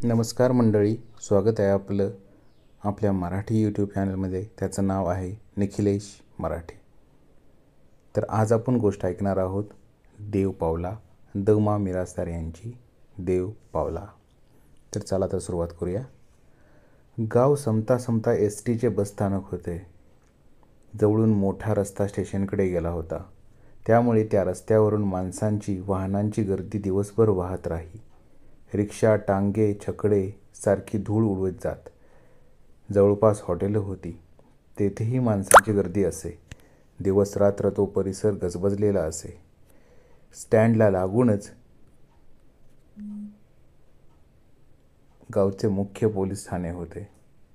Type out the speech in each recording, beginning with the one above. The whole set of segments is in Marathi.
नमस्कार मंडळी, स्वागत आहे आपलं आपल्या मराठी यूट्यूब चॅनलमध्ये. त्याचं नाव आहे निखिलेश मराठी. तर आज आपण गोष्ट ऐकणार आहोत देव पावला, द.मा. मिरासदार यांची देव पावला. तर चला तर सुरुवात करूया. गाव संपता संपता एस.टीचे बसस्थानक होते. जवळून मोठा रस्ता स्टेशनकडे गेला होता. त्यामुळे त्या रस्त्यावरून माणसांची, वाहनांची गर्दी दिवसभर वाहत राही. रिक्षा, टांगे, छकडे सारखी धूळ उडवत जात. जवळपास हॉटेलं होती. तेथेही माणसांची गर्दी असे. दिवसरात्र तो परिसर गजबजलेला असे. स्टँडला लागूनच गावचे मुख्य पोलीस ठाणे होते.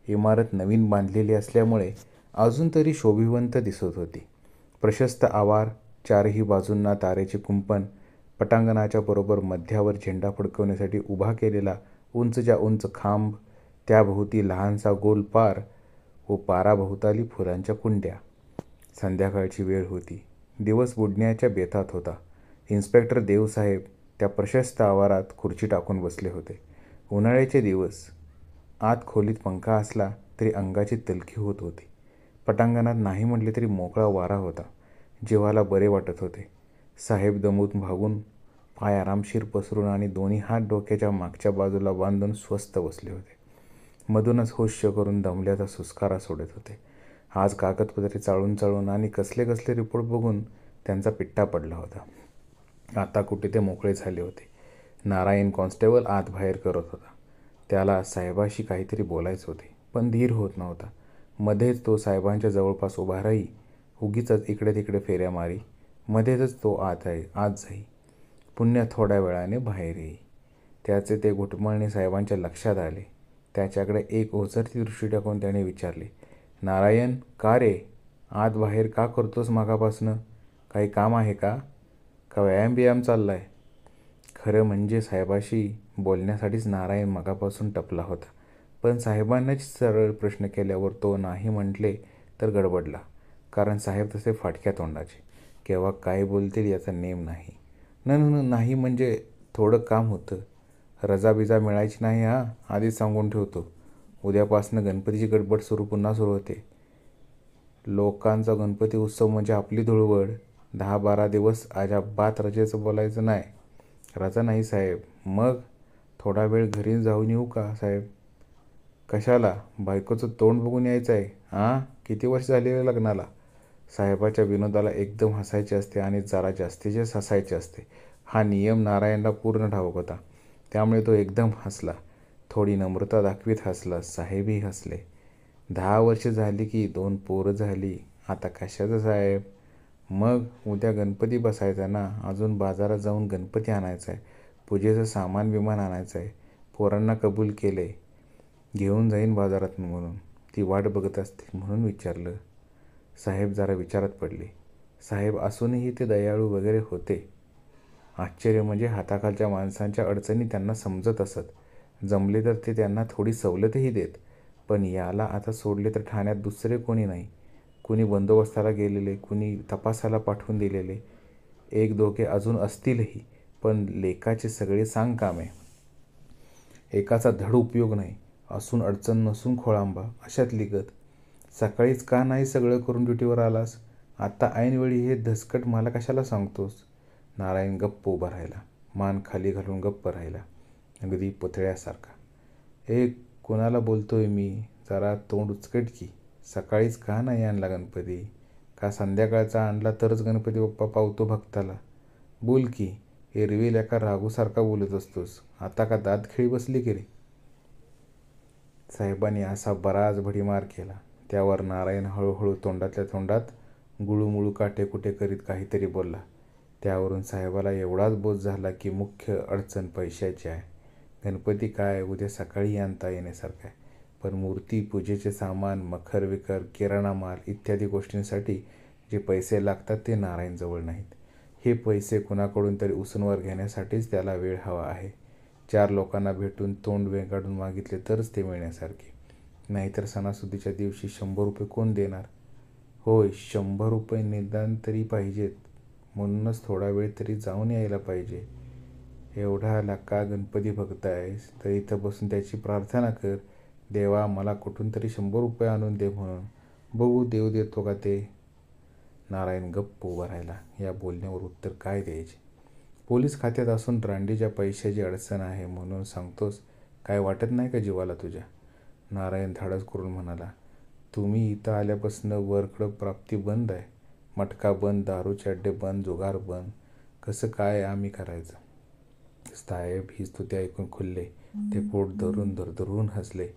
इमारत नवीन बांधलेली असल्यामुळे अजून तरी शोभिवंत दिसत होती. प्रशस्त आवार, चारही बाजूंना तारेचे कुंपण, पटांगणाच्या बरोबर मध्यावर झेंडा फडकवण्यासाठी उभा केलेला उंचच्या उंच खांब, त्याभोवती लहानसा गोल पार व पाराभोवताली फुलांच्या कुंड्या. संध्याकाळची वेळ होती. दिवस बुडण्याच्या बेतात होता. इन्स्पेक्टर देवसाहेब त्या प्रशस्त आवारात खुर्ची टाकून बसले होते. उन्हाळ्याचे दिवस. आत खोलीत पंखा असला तरी अंगाची तलखी होत होती. पटांगणात नाही म्हटले तरी मोकळा वारा होता. जीवाला बरे वाटत होते. साहेब दमून भागून पाय आरामशीर पसरून आणि दोन्ही हात डोक्याच्या मागच्या बाजूला बांधून स्वस्थ बसले होते. मधूनच होश करून दमल्याचा सुस्कारा सोडत होते. आज कागदपत्रे चाळून चाळून आणि कसले कसले रिपोर्ट बघून त्यांचा पिट्टा पडला होता. आता कुठे ते मोकळे झाले होते. नारायण कॉन्स्टेबल आत बाहेर करत होता. त्याला साहेबाशी काहीतरी बोलायचे होते, पण धीर होत नव्हता. मध्येच तो साहेबांच्या जवळपास उभा राही, उगीच इकडे तिकडे फेऱ्या मारी. मध्येच तो आत जाई, पुन्हा थोड्या वेळाने बाहेर येई. त्याचे ते घुटमळणे साहेबांच्या लक्षात आले. त्याच्याकडे एक ओझरती दृष्टी टाकून त्याने विचारले, नारायण, का रे? आत बाहेर का करतोस मागापासनं? काही काम आहे का व्यायाम बियाम चाललाय? खरं म्हणजे साहेबाशी बोलण्यासाठीच नारायण मगापासून टपला होता. पण साहेबांनाच सरळ प्रश्न केल्यावर तो नाही म्हटले तर गडबडला. कारण साहेब तसे फाटक्या तोंडाचे. केव्हा काय बोलतील याचा नेम नाही. नाही म्हणजे थोडं काम होतं. रजा बिजा मिळायची नाही हा, आधीच सांगून ठेवतो. उद्यापासनं गणपतीची गडबड पुन्हा सुरू होते. लोकांचा गणपती उत्सव म्हणजे आपली धुळवड. 10-12 दिवस अजिबात रजेचं बोलायचं नाही. रजा नाही साहेब. मग थोडा वेळ घरी जाऊन येऊ का साहेब? कशाला? बायकोचं तोंड बघून यायचं आहे हां? किती वर्ष झालेलं लग्नाला? साहेबाच्या विनोदाला एकदम हसायचे असते आणि जरा जास्तीचेच हसायचे असते. हा नियम नारायणला पूर्ण ठाऊक होता. त्यामुळे तो एकदम हसला. थोडी नम्रता दाखवीत हसला. साहेबही हसले. 10 वर्ष झाली की 2 पोरं झाली. आता कशाचं साहेब? मग उद्या गणपती बसायचा ना. अजून बाजारात जाऊन गणपती आणायचा आहे. पूजेचं सामान बिमान आणायचं आहे. पोरांना कबूल केले, घेऊन जाईन बाजारात म्हणून. ती वाट बघत असतील म्हणून विचारलं. साहेब जरा विचारात पडले. साहेब असूनही ते दयाळू वगैरे होते. आश्चर्य म्हणजे हाताखालच्या माणसांच्या अडचणी त्यांना समजत असत. जमले तर ते त्यांना थोडी सवलतही देत. पण याला आता सोडले तर ठाण्यात दुसरे कोणी नाही. कुणी बंदोबस्ताला गेलेले, कुणी तपासाला पाठवून दिलेले. एक दोघे अजून असतीलही, पण लेकाचे सगळे सांगकामे. एकाचा धड उपयोग नाही. असून अडचण नसून खोळंबा अशातली गत. सकाळीच का नाही सगळं करून ड्युटीवर आलास? आता ऐनवेळी हे धसकट मला कशाला सांगतोस? नारायण गप्प उभा राहिला. मान खाली घालून गप्प राहिला, अगदी पुतळ्यासारखा. कुणाला बोलतोय मी? जरा तोंड उचकट की. सकाळीच का नाही आणला गणपती? का संध्याकाळचा आणला तरच गणपती बाप्पा पावतो भक्ताला? बोल की. एरवी लेका राघूसारखा बोलत असतोस. आता का दात खिळी बसली की रे? साहेबांनी असा बराच भडीमार केला. त्यावर नारायण हळूहळू तोंडातल्या तोंडात गुळूमुळू काटेकुटे करीत काहीतरी बोलला. त्यावरून साहेबाला एवढाच बोध झाला की मुख्य अडचण पैशाची आहे. गणपती काय उद्या सकाळी आणता येण्यासारखा आहे. पण मूर्ती, पूजेचे सामान, मखर विकर, किराणा माल इत्यादी गोष्टींसाठी जे पैसे लागतात ते नारायणजवळ नाहीत. हे पैसे कुणाकडून तरी उसनवर घेण्यासाठीच त्याला वेळ हवा आहे. 4 लोकांना भेटून तोंड वेंगाडून मागितले तरच ते मिळण्यासारखे. नाहीतर सणासुदीच्या दिवशी 100 रुपये कोण देणार? होय, 100 रुपये निदान तरी पाहिजेत. म्हणूनच थोडा वेळ तरी जाऊन यायला पाहिजे. एवढा लाका गणपती बघतायस तर इथं बसून त्याची प्रार्थना कर. देवा मला कुठून तरी 100 रुपये आणून दे म्हणून. बघू देव देतो का ते. नारायण गप्प उभा राहिला. या बोलण्यावर उत्तर काय द्यायचे. पोलीस खात्यात असून रांडीच्या पैशाची अडचण आहे म्हणून सांगतोस. काय वाटत नाही का जीवाला तुझ्या. नारायण धाडस करून म्हणाला, तुम्ही इथं आल्यापासून वरकडं प्राप्ती बंद आहे. मटका बंद, दारूचे अड्डे बंद, जुगार बंद. कसं काय आम्ही करायचं. साहेब ही स्तुती ऐकून खुलले. ते पोट धरून धरधरून हसले.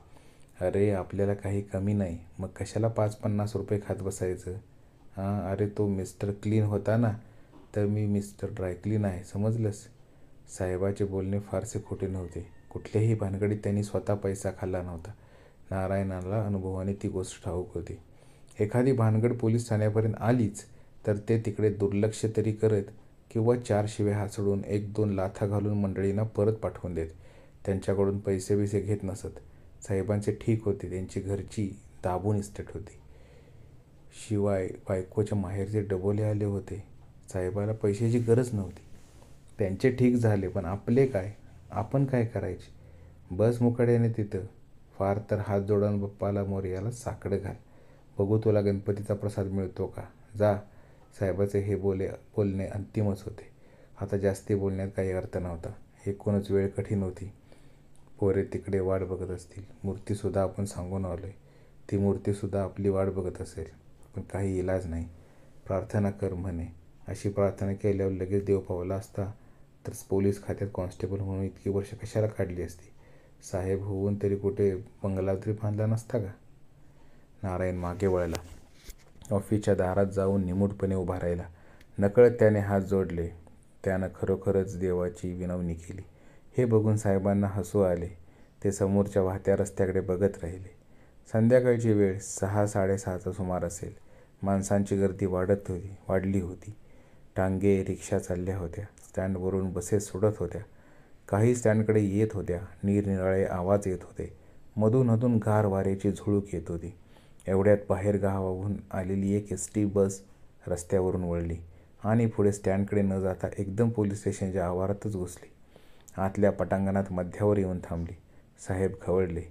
अरे आपल्याला काही कमी नाही, मग कशाला 5-50 रुपये खात बसायचं. हां अरे तो मिस्टर क्लीन होता ना, तर मी मिस्टर ड्रायक्लीन आहे, समजलंस. साहेबाचे बोलणे फारसे खोटे नव्हते. कुठल्याही भानगडीत त्यांनी स्वतः पैसा खाल्ला नव्हता. नारायणाला अनुभवाने ती गोष्ट ठाऊक होती. एखादी भानगड पोलीस ठाण्यापर्यंत आलीच तर ते तिकडे दुर्लक्ष तरी करत किंवा 4 शिव्या हासडून 1-2 लाथा घालून मंडळींना परत पाठवून देत. त्यांच्याकडून पैसे बिसे घेत नसत. साहेबांचे ठीक होते. त्यांची घरची दाबून इस्टेट होती. शिवाय बायकोच्या माहेरचे डबोले आले होते. साहेबाला पैशाची गरज नव्हती. त्यांचे ठीक झाले, पण आपले काय. आपण काय करायचे. बस मुकाट्याने तिथं. फार तर हात जोडून बाप्पाला मोरयाला साकडं घाल. बघू तुला गणपतीचा प्रसाद मिळतो का. जा. साहेबाचे हे बोलणे अंतिमच होते. आता जास्ती बोलण्यात काही अर्थ नव्हता. एकूणच वेळ कठीण होती. पोरे तिकडे वाट बघत असतील. मूर्तीसुद्धा आपण सांगून आलोय. ती मूर्तीसुद्धा आपली वाट बघत असेल. पण काही इलाज नाही. प्रार्थना कर म्हणे. अशी प्रार्थना केल्यावर लगेच देव पावला असता तर पोलीस खात्यात कॉन्स्टेबल म्हणून इतकी वर्ष कशाला काढली असती. साहेब होऊन तरी कुठे बंगला तरी बांधला नसता का. नारायण मागे वळला. ऑफिसच्या दारात जाऊन निमूटपणे उभा राहिला. नकळत त्याने हात जोडले. त्यानं खरोखरच देवाची विनवणी केली. हे बघून साहेबांना हसू आले. ते समोरच्या वाहत्या रस्त्याकडे बघत राहिले. संध्याकाळची वेळ 6-6:30चा सुमार असेल. माणसांची गर्दी वाढली होती. टांगे रिक्षा चालल्या होत्या. स्टँडवरून बसेस सुटत होत्या. काही स्टँडकडे येत होत्या. निरनिराळे आवाज येत होते. मधूनमधून गार वाऱ्याची झुळूक येत होती. एवढ्यात बाहेरगावाहून आलेली एक एसटी बस रस्त्यावरून वळली आणि पुढे स्टँडकडे न जाता एकदम पोलीस स्टेशनच्या आवारातच घुसली. आतल्या पटांगणात मध्यावर येऊन थांबली. साहेब खवळले.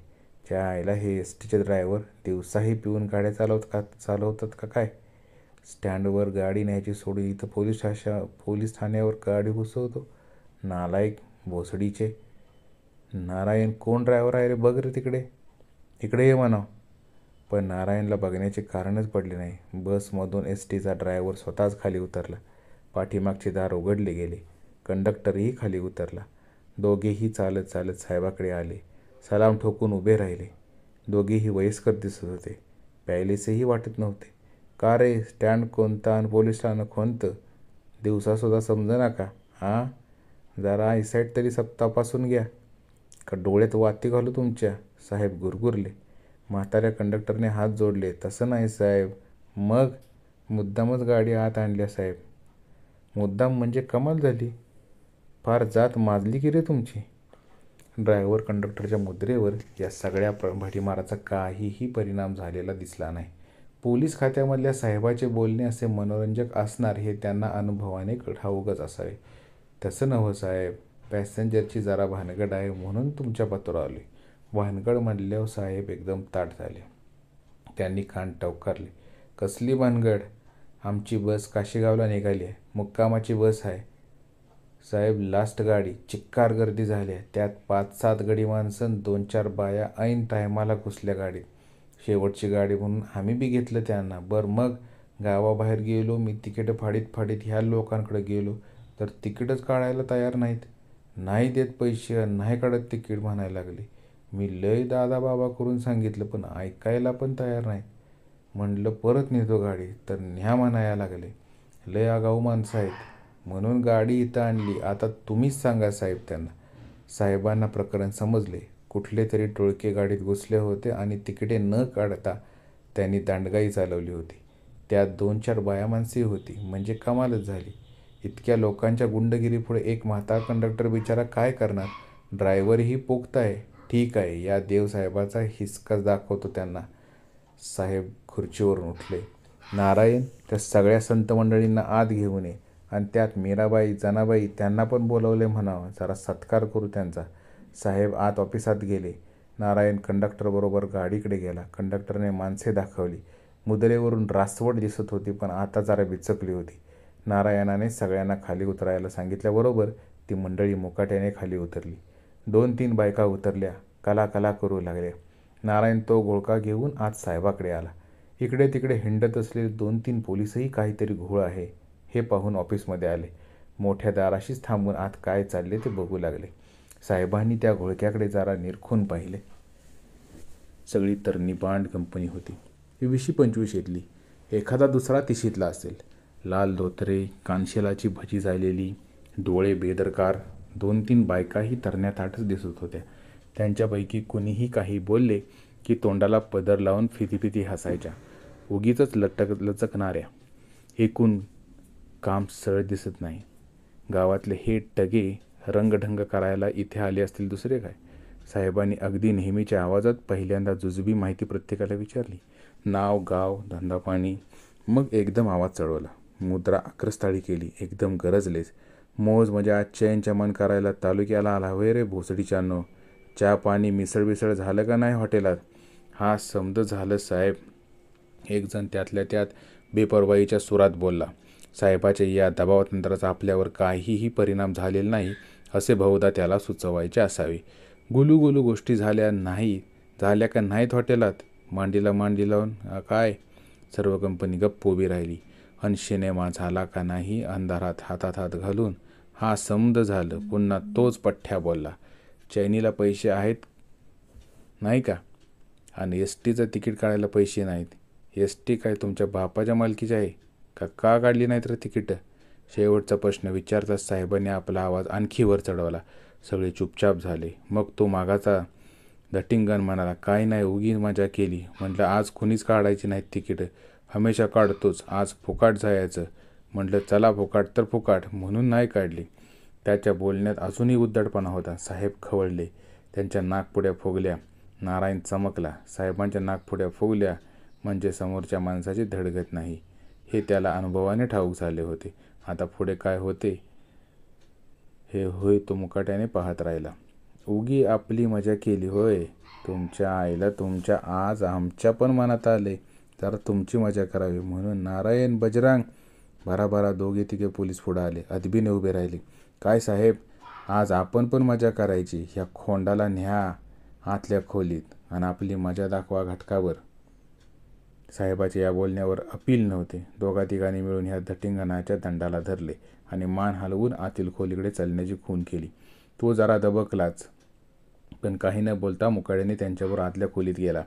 च्या आईला हे एसटीचे ड्रायव्हर दिवसाही पिऊन गाड्या चालवतात का काय. स्टँडवर गाडी न्यायची सोडून इथं पोलीस ठाण्यावर गाडी घुसवतो. नालायक भोसडीचे. नारायण कोण ड्रायव्हर आहे रे, बघ रे तिकडे. इकडे ये म्हणावं. पण नारायणला बघण्याचे कारणच पडले नाही. बसमधून एसटीचा ड्रायव्हर स्वतःच खाली उतरला. पाठीमागचे दार उघडले गेले. कंडक्टरही खाली उतरला. दोघेही चालत चालत साहेबाकडे आले. सलाम ठोकून उभे राहिले. दोघेही वयस्कर दिसत होते. प्यायलेसेही वाटत नव्हते. का रे, स्टँड कोणता आणि पोलीस ठाणं कोणतं. दिवसासुद्धा समजना का. हां जरा आयसाईट तरी तपासून घ्या. का डोळ्यात वाती घालू तुमच्या. साहेब गुरगुरले. म्हाताऱ्या कंडक्टरने हात जोडले. तसं नाही साहेब. मग मुद्दामच गाडी आत आणल्या साहेब. मुद्दाम म्हणजे कमाल झाली. फार जात माजली की रे तुमची. ड्रायव्हर कंडक्टरच्या मुद्रेवर या सगळ्या भडीमाराचा काहीही परिणाम झालेला दिसला नाही. पोलीस खात्यामधल्या साहेबाचे बोलणे असे मनोरंजक असणार हे त्यांना अनुभवाने ठाऊकच असावे. तसं नव्हं साहेब. पॅसेंजरची जरा भानगड आहे म्हणून तुमच्या पत्रावर आले. भानगड म्हणल्यावर साहेब एकदम ताठ झाले. त्यांनी कान टवकारले. कसली भानगड. आमची बस काशीगावला निघाली आहे. मुक्कामाची बस आहे साहेब. लास्ट गाडी. चिक्कार गर्दी झाली आहे. त्यात 5-7 गडी माणसं 2-4 बाया ऐन टायमाला घुसल्या गाडीत. शेवटची गाडी म्हणून आम्ही बी घेतलं त्यांना. बरं मग गावाबाहेर गेलो मी. तिकीट फाडीत ह्या लोकांकडे गेलो तर तिकीटच काढायला तयार नाहीत. नाही देत पैसे, नाही काढत तिकीट म्हणायला लागले. मी लय दादा बाबा करून सांगितलं पण ऐकायला पण तयार नाहीत. म्हणलं परत नेतो गाडी तर न्या म्हणायला लागले. लय आगाऊ माणसं आहेत म्हणून गाडी इथं आणली. आता तुम्हीच सांगा साहेब त्यांना. साहेबांना प्रकरण समजले. कुठले तरी टोळके गाडीत घुसले होते आणि तिकिटे न काढता त्यांनी दांडगाई चालवली होती. त्यात 2-4 बाया माणसंही होती. म्हणजे कमालच झाली. इतक्या लोकांच्या गुंडगिरीपुढे एक म्हातारा कंडक्टर बिचारा काय करणार. ड्रायव्हरही पोक्त आहे. ठीक आहे, या देवसाहेबाचा हिसका दाखवतो त्यांना. साहेब खुर्चीवरून उठले. नारायण त्या सगळ्या संत मंडळींना आत घेऊन ये आणि त्यात मीराबाई जनाबाई त्यांना पण बोलवले म्हणावं, जरा सत्कार करू त्यांचा. साहेब आत ऑफिसात गेले. नारायण कंडक्टरबरोबर गाडीकडे गेला. कंडक्टरने माणसे दाखवली. मुदलेवरून रासवट दिसत होती, पण आता जरा बिचकली होती. नारायणाने सगळ्यांना खाली उतरायला सांगितल्याबरोबर ती मंडळी मुकाट्याने खाली उतरली. 2-3 बायका उतरल्या, कला कला करू लागल्या. नारायण तो घोळका घेऊन आत साहेबाकडे आला. इकडे तिकडे हिंडत असलेले 2-3 पोलिसही काहीतरी घोळ आहे हे पाहून ऑफिसमध्ये आले. मोठ्या दाराशीच थांबून आत काय चालले ते बघू लागले. साहेबांनी त्या घोळक्याकडे जरा निरखून पाहिले. सगळी तर निबांड कंपनी होती. 20-25 एखादा दुसरा 30 असेल. लाल धोतरे, कानशेलाची भजी झालेली, डोळे बेदरकार 2-3 बायकाही तरण्याताटच दिसत होत्या. त्यांच्यापैकी कुणीही काही बोलले की तोंडाला पदर लावून फितीफिती हसायच्या, उगीच लचकणाऱ्या. एकूण काम सरळ दिसत नाही. गावातले हे टगे रंगढंग करायला इथे आले असतील दुसरे काय. साहेबांनी अगदी नेहमीच्या आवाजात पहिल्यांदा जुजबी माहिती प्रत्येकाला विचारली. नाव, गाव, धंदापाणी. मग एकदम आवाज चढवला. मुद्रा आक्रस्ताळी केली. एकदम गरजलेच. मौज मजा चैन चमन करायला तालुक्याला आला होय रे भोसडीच्यानो. चहा पाणी मिसळ बिसळ झालं का नाही हॉटेलात? हा समज झालं साहेब, एक जण त्यातल्या त्यात बेपरवाईच्या सुरात बोलला. साहेबाच्या या दबावातंत्राचा आपल्यावर काहीही परिणाम झालेला नाही असे बहुधा त्याला सुचवायचे असावे. गुलूगुलू गोष्टी झाल्या का नाहीत हॉटेलात? मांडीला मांडी लावून काय? सर्व कंपनी गप्प उभी राहिली. अन सिनेमा झाला का नाही अंधारात हातात हात घालून? हा समज झालं. पुन्हा तोच पठ्ठ्या बोलला. चैनीला पैसे आहेत नाही का? आणि एसटीचं तिकीट काढायला पैसे नाहीत. एसटी काय तुमच्या बापाच्या मालकीची आहे का काढली नाहीत रे तिकीटं? शेवटचा प्रश्न विचारताच साहेबांनी आपला आवाज आणखी वर चढवला. सगळे चुपचाप झाले. मग तो मागाचा धटिंगण म्हणाला, काय नाही, उगी मजा केली. म्हटलं आज कुणीच काढायची नाहीत तिकीटं. हमेशा काढतोच, आज फुकाट जायचं. म्हटलं चला फुकाट तर फुकाट, म्हणून नाही काढली. त्याच्या बोलण्यात अजूनही उद्धटपणा होता. साहेब खवळले. त्यांच्या नाकपुड्या फुगल्या. नारायण चमकला. साहेबांच्या नाकपुड्या फुगल्या म्हणजे समोरच्या माणसाची धडगत नाही हे त्याला अनुभवाने ठाऊक झाले होते. आता पुढे काय होते हे होय तो मुकाट्याने पाहत राहिला. उगी आपली मजा केली होय. तुमच्या आईला तुमच्या आज आमच्या पण मनात आले जरा तुमची मजा करावी म्हणून. नारायण, बजरंग. भराभरा 2-3 पोलीस पुढे आले. अदबीने उभे राहिले. काय साहेब, आज आपण पण मजा करायची. ह्या खोंडाला न्या आतल्या खोलीत आणि आपली मजा दाखवा घटकावर. साहेबाच्या या बोलण्यावर अपील नव्हते. 2-3 मिळून ह्या धटिंगणाच्या दंडाला धरले आणि मान हलवून आतील खोलीकडे चालण्याची खूण केली. तो जरा दबकलाच, पण काही न बोलता मुकाट्याने त्यांच्यावर आतल्या खोलीत गेला.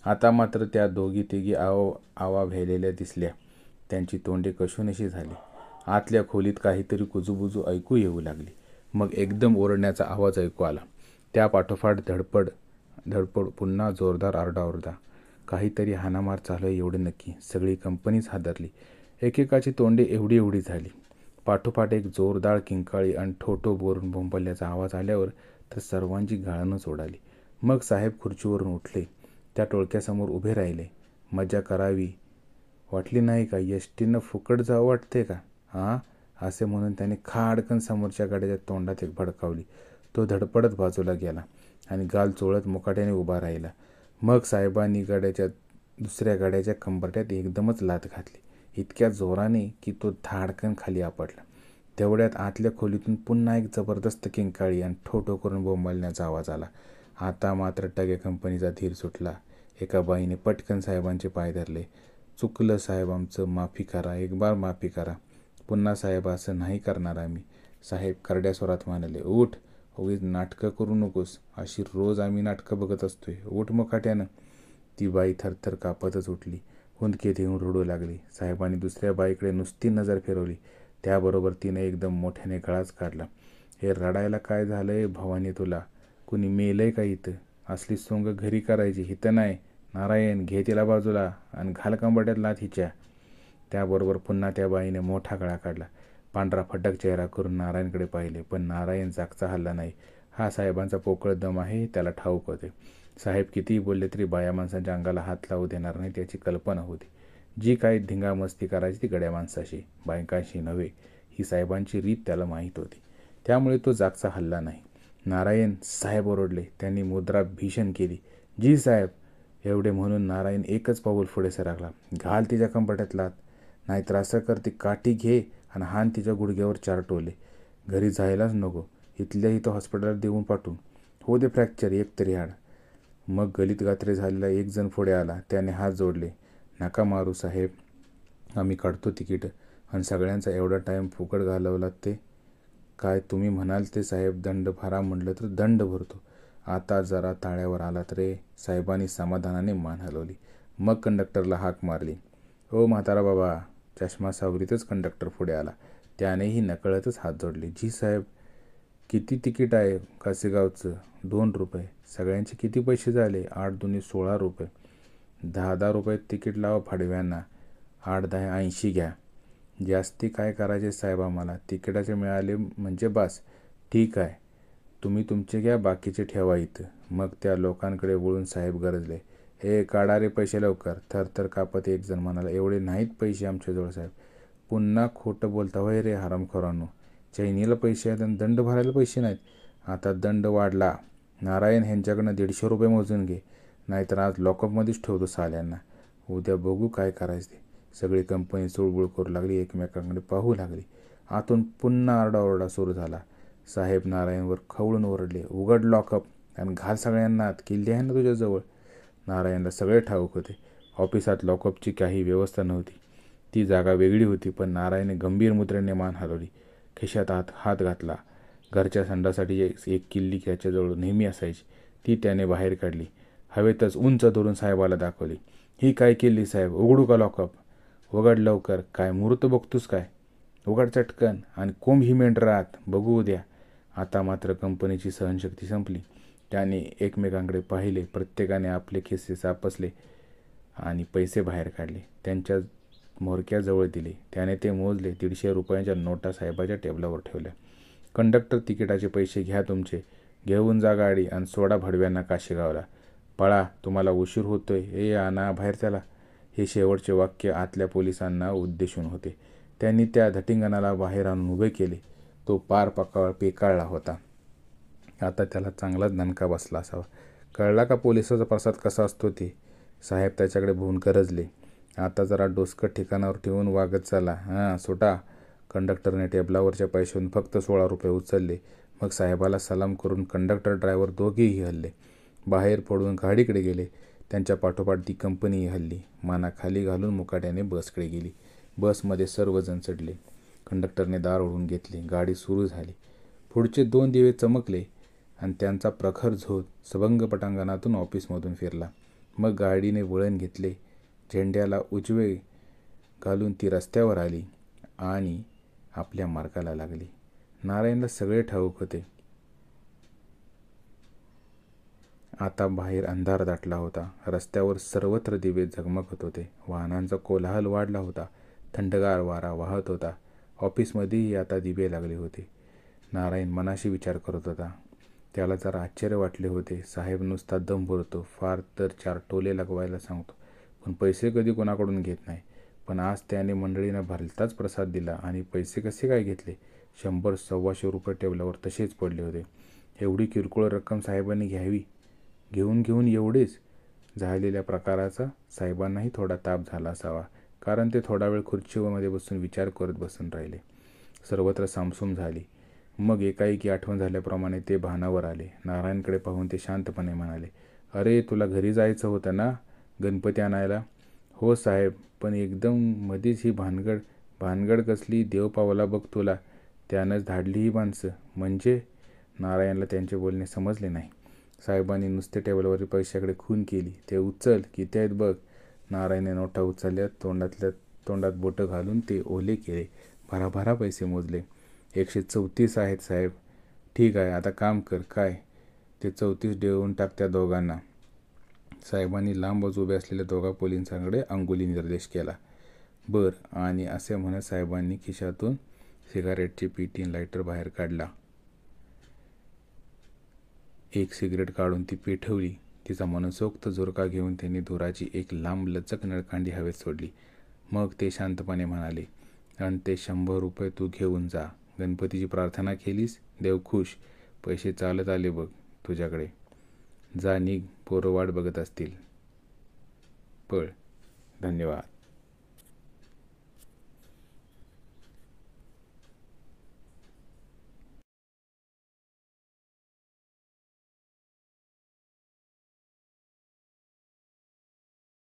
आता मात्र त्या 2-3 आवा भेलेल्या दिसल्या. त्यांची तोंडे कशूनशी झाली. आतल्या खोलीत काहीतरी कुजूबुजू ऐकू येऊ लागली. मग एकदम ओरडण्याचा आवाज ऐकू आला. त्या पाठोपाठ धडपड, पुन्हा जोरदार आरडाओरडा. काहीतरी हाणामार चालू आहे एवढं नक्की. सगळी कंपनीच हादरली. एकेकाची तोंडे एवढी झाली. पाठोपाठ एक जोरदार किंकाळी आणि ठोठो बोरून बोंबलल्याचा आवाज आल्यावर तर सर्वांची गाळणच उडाली. मग साहेब खुर्चीवरून उठले. त्या टोळक्यासमोर उभे राहिले. मजा करावी वाटली नाही का? एसटीनं फुकट जावं वाटते का? हां, असे म्हणून त्याने खाडकन समोरच्या गाड्याच्या तोंडात एक भडकावली. तो धडपडत बाजूला गेला आणि गाल चोळत मुकाट्याने उभा राहिला. मग साहेबांनी दुसऱ्या गाड्याच्या कंबरट्यात एकदमच लाथ घातली. इतक्या जोराने की तो धाडकन खाली आपटला. तेवढ्यात आतल्या खोलीतून पुन्हा एक जबरदस्त किंकाळी आणि ठोठो करून बोंबलण्याचा आवाज आला. आता मात्र टगे कंपनीचा धीर सुटला. एका बाईने पटकन साहेबांचे पाय धरले. चुकलं साहेब आमचं, माफी करा, एक बार माफी करा. पुन्हा साहेब असं नाही करणार आम्ही. साहेब करड्या स्वरात म्हणाले. उठ, उगीच नाटकं करू नकोस. अशी रोज आम्ही नाटकं बघत असतोय. उठ मुकाट्यानं. ती बाई थरथर कापतच उठली. हुंदके देऊन रडू लागली. साहेबांनी दुसऱ्या बाईकडे नुसती नजर फिरवली. त्याबरोबर तिने एकदम मोठ्याने गळाच काढला. हे रडायला काय झालंय भवानी तुला? कुणी मेलंय का इथं? असली सोंग घरी करायची, हिथं नाही. नारायण, घे तिला बाजूला आणि घाल कंबरट्यात लाथ हिच्या. त्याबरोबर पुन्हा त्या बाईने मोठा गळा काढला. पांढरा फटक चेहरा करून नारायणकडे पाहिले, पण नारायण जागचा हल्ला नाही. हा साहेबांचा पोकळ दम आहे त्याला ठाऊक होते. साहेब कितीही बोलले तरी बाया माणसांच्या अंगाला हात लावू देणार नाही त्याची कल्पना होती. जी काही धिंगामस्ती करायची ती गड्या माणसाशी, बायकांशी नव्हे. ही साहेबांची रीत त्याला माहीत होती. त्यामुळे तो जागचा हल्ला नाही. नारायण साहेब ओरडले. त्यांनी मुद्रा भीषण केली. जी साहेब एवढे म्हणून नारायण एकच पाऊल पुढे सरकला. घाल तिच्या कंपाट्यात लात, नाहीतर असं कर, ती काठी घे आणि हान तिच्या गुडघ्यावर 4 टोले. घरी जायलाच नको, इथल्या इथं हॉस्पिटलला देऊन पाठवून. हो दे फ्रॅक्चर एक तरी हाड. मग गलित गात्रे झालेला एक जण पुढे आला. त्याने हात जोडले. नका मारू साहेब, आम्ही काढतो तिकीट. आणि सगळ्यांचा एवढा टाईम फुकट घालवला ते काय? तुम्ही म्हणाल ते साहेब, दंड भरा म्हटलं तर दंड भरतो. आता जरा ताळ्यावर आलात रे. साहेबांनी समाधानाने मान हलवली. मग कंडक्टरला हाक मारली. ओ म्हातारा बाबा. चष्मा सावरीतच कंडक्टर पुढे आला. त्यानेही नकळतच हात जोडले. जी साहेब. किती तिकीट आहे कासेगावचं? 2 रुपये. सगळ्यांचे किती पैसे झाले? 8 दुनी 16 रुपये. 10 रुपये तिकीट लावा फाडव्यांना. 8 10 80 घ्या. जास्ती काय करायचे साहेब आम्हाला? तिकिटाचे मिळाले म्हणजे बस. ठीक आहे, तुम्ही तुमचे घ्या, बाकीचे ठेवा इथं. मग त्या लोकांकडे वळून साहेब गरजले. हे काढा रे पैसे लवकर. थरथर कापत एक जण म्हणाला. एवढे नाहीत पैसे आमच्याजवळ साहेब. पुन्हा खोटं बोलता होय रे हरामखोरांनो. चैनीला पैसे आहेत आणि दंड भरायला पैसे नाहीत. आता दंड वाढला. नारायण ह्यांच्याकडनं 150 रुपये मोजून घे, नाहीतर आज लॉकअपमध्येच ठेवतो साल्यांना. उद्या बघू काय करायचं ते. सगळी कंपनी चुळबुळ करू लागली, एकमेकांकडे पाहू लागली. आतून पुन्हा आरडाओरडा सुरू झाला. साहेब नारायणवर खवळून ओरडले. उघड लॉकअप आणि घाल सगळ्यांना आत. किल्ली आहे ना तुझ्याजवळ? नारायणला सगळे ठाऊक होते. ऑफिसात लॉकअपची काही व्यवस्था नव्हती. ती जागा वेगळी होती. पण नारायणने गंभीर मुद्रेने मान हलवली. खिशात हात घातला. घरच्या संडासाठी एक किल्ली त्याच्याजवळ नेहमी असायची, ती त्याने बाहेर काढली. हवेतच उंच धरून साहेबाला दाखवली. ही काय किल्ली साहेब? उघडू का लॉकअप? उघड लवकर. काय मुहूर्त बघतोस काय? उघड चटकन आणि कोंब ही मेंढर आत. बघू उद्या. आता मात्र कंपनीची सहनशक्ती संपली. त्याने एकमेकांकडे पाहिले. प्रत्येकाने आपले खिसे सापसले आणि पैसे बाहेर काढले. त्यांच्या म्होरक्याजवळ दिले. त्याने ते मोजले. 150 रुपयांच्या नोटा साहेबाच्या टेबलावर ठेवल्या. कंडक्टर, तिकिटाचे पैसे घ्या तुमचे. घेऊन जा गाडी आणि सोडा भडव्यांना काशेगावला. पळा, तुम्हाला उशीर होतोय. हे आणा बाहेर त्याला. हे शेवटचे वाक्य आतल्या पोलिसांना उद्देशून होते. त्यांनी त्या धटिंगणाला बाहेर आणून उभे केले. तो पार पेकाळला होता. आता त्याला चांगलाच दणका बसला असावा. कळला का पोलिसाचा प्रसाद कसा असतो ते? साहेब त्याच्याकडे बघून गरजले. आता जरा डोसकं ठिकाणावर ठेवून वागत चला. हां, सुटा. कंडक्टरने टेबलावरच्या पैशातून फक्त 16 रुपये उचलले. मग साहेबाला सलाम करून कंडक्टर ड्रायव्हर दोघेही हल्ले. बाहेर पडून गाडीकडे गेले. त्यांच्या पाठोपाठ ती कंपनीही हल्ली. माना खाली घालून मुकाट्याने बसकडे गेली. बसमध्ये सर्वजण चढले. कंडक्टरने दार ओढून घेतले. गाडी सुरू झाली. पुढचे 2 दिवे चमकले आणि त्यांचा प्रखर झोत सबंग पटांगणातून ऑफिसमधून फिरला. मग गाडीने वळण घेतले. झेंड्याला उजवे घालून ती रस्त्यावर आली आणि आपल्या मार्गाला लागली. नारायणला सगळे ठाऊक होते. आता बाहेर अंधार दाटला होता. रस्त्यावर सर्वत्र दिवे झगमगत होते. वाहनांचा कोलाहल वाढला होता. थंडगार वारा वाहत होता. ऑफिसमध्येही आता दिवे लागले होते. नारायण मनाशी विचार करत होता. त्याला जरा आश्चर्य वाटले होते. साहेब नुसता दम भरतो, फार तर 4 टोले लगवायला सांगतो, पण पैसे कधी कोणाकडून घेत नाही. पण आज त्याने मंडळींना भलताच प्रसाद दिला आणि पैसे कसे काय घेतले? 100 125 रुपये टेबलावर तसेच पडले होते. एवढी किरकोळ रक्कम साहेबांनी घ्यावी? घेऊन एवढेच? झालेल्या प्रकाराचा साहेबांनाही थोडा ताप झाला असावा, कारण ते थोडा वेळ खुर्चीमध्ये बसून विचार करत बसून राहिले. सर्वत्र सामसूम झाली. मग एकाएकी आठवण झाल्याप्रमाणे ते भानावर आले. नारायणकडे पाहून ते शांतपणे म्हणाले. अरे, तुला घरी जायचं होतं ना गणपती आणायला? हो साहेब, पण एकदम मध्येच ही भानगड कसली? देव पावला बघ तुला. त्यानंच धाडली ही माणसं म्हणजे? नारायणला त्यांचे बोलणे समजले नाही. साहेबांनी नुसते टेबलवरील पैशाकडे खून केली. ते उचल, किती आहेत बघ. नारायणने नोटा उचलल्या. तोंडात बोटं घालून ते ओले केले. भराभरा पैसे मोजले. 134 आहेत साहेब. ठीक आहे, आता काम कर. काय? ते 34 देऊन टाक त्या दोघांना. साहेबांनी लांबच उभे असलेल्या दोघा पोलिसांकडे अंगुली निर्देश केला. बर. आणि असे म्हणत साहेबांनी खिशातून सिगारेटची पेटी लायटर बाहेर काढला. एक सिगरेट काढून ती पेटवली. तिचा मनसोक्त झुरका घेऊन त्यांनी धुराची एक लांब लचक नळकांडी हवेत सोडली. मग ते शांतपणे म्हणाले. आणि ते 100 रुपये तू घेऊन जा. गणपतीची प्रार्थना केलीस, देव खुश. पैसे चालत आले बघ तुझ्याकडे. जा, निघ, पोरं वाट बघत असतील. पळ. धन्यवाद.